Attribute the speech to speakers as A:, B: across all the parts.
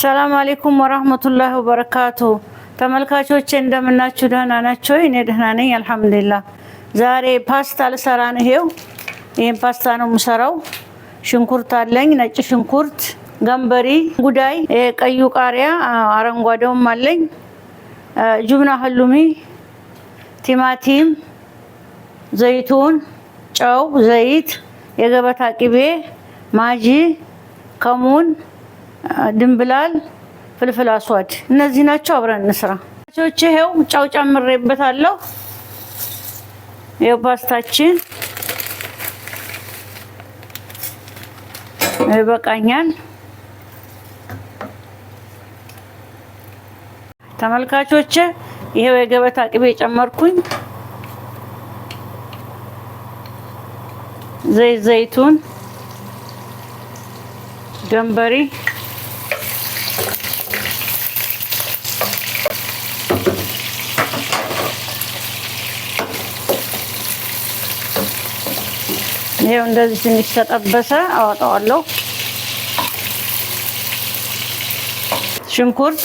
A: ሰላም አለይኩም ወራህመቱላሂ ወበረካቱ። ተመልካቾቼ እንደምናችሁ ደህና ናችሁ? እኔ ደህና ነኝ አልሐምዱሊላህ። ዛሬ ፓስታ ልሰራ ነው። ይሄን ፓስታ ነው የምሰራው። ሽንኩርት አለኝ፣ ነጭ ሽንኩርት፣ ገንበሪ፣ ጉዳይ፣ ቀዩ ቃሪያ፣ አረንጓዴውም አለኝ፣ ጁብና ህሉሚ፣ ቲማቲም፣ ዘይቱን፣ ጨው፣ ዘይት፣ የገበታ ቅቤ፣ ማጂ፣ ከሙን፣ ድንብላል፣ ፍልፍል አስዋድ እነዚህ ናቸው። አብረን እንስራ። ቾቼ ይሄው ጫው ጨምሬበታለሁ። ይሄው ፓስታችን ይበቃኛል። ተመልካቾቼ ይሄው የገበታ ቅቤ ጨመርኩኝ። ዘይቱን፣ ገንበሪ፣ ይሄው እንደዚህ ትንሽ ተጠበሰ አወጣዋለሁ። ሽንኩርት፣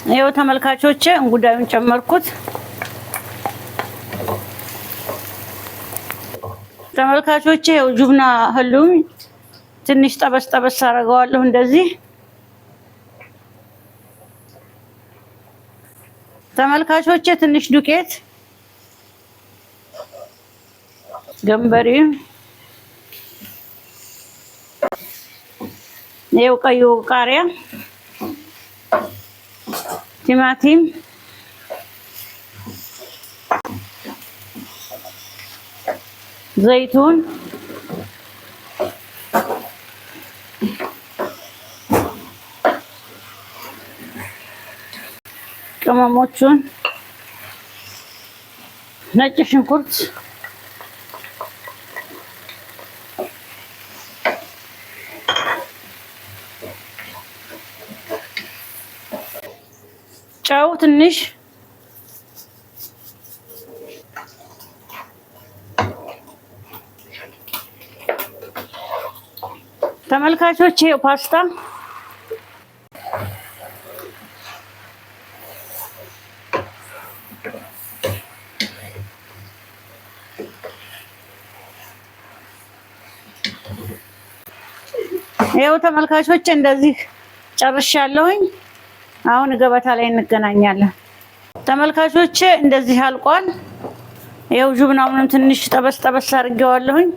A: ይሄው ተመልካቾቼ እንጉዳዩን ጨመርኩት። ተመልካቾቼ ይሄው ጁብና ህሉሚ ትንሽ ጠበስ ጠበስ አደርገዋለሁ እንደዚህ። ተመልካቾቼ ትንሽ ዱቄት፣ ገንበሪ፣ ይሄው ቀዩ ቃሪያ፣ ቲማቲም፣ ዘይቱን፣ ቅመሞቹን፣ ነጭ ሽንኩርት፣ ጨው ትንሽ፣ ተመልካቾቼ ፓስታ ይሄው ተመልካቾቼ እንደዚህ ጨርሻለሁኝ። አሁን ገበታ ላይ እንገናኛለን። ተመልካቾቼ እንደዚህ አልቋል። ይሄው ጁብናውንም ትንሽ ጠበስ ጠበስ አድርጌዋለሁኝ።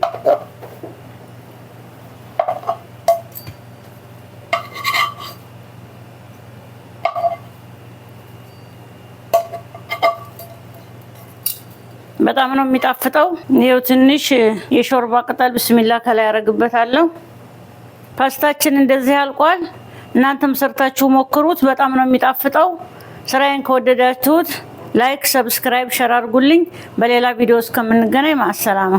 A: በጣም ነው የሚጣፍጠው። ይሄው ትንሽ የሾርባ ቅጠል ብስሚላ ከላይ ያደርግበታለሁ። ፓስታችን እንደዚህ አልቋል። እናንተም ሰርታችሁ ሞክሩት። በጣም ነው የሚጣፍጠው። ስራዬን ከወደዳችሁት ላይክ፣ ሰብስክራይብ፣ ሸር አድርጉልኝ። በሌላ ቪዲዮ እስከምንገናኝ ማሰላማ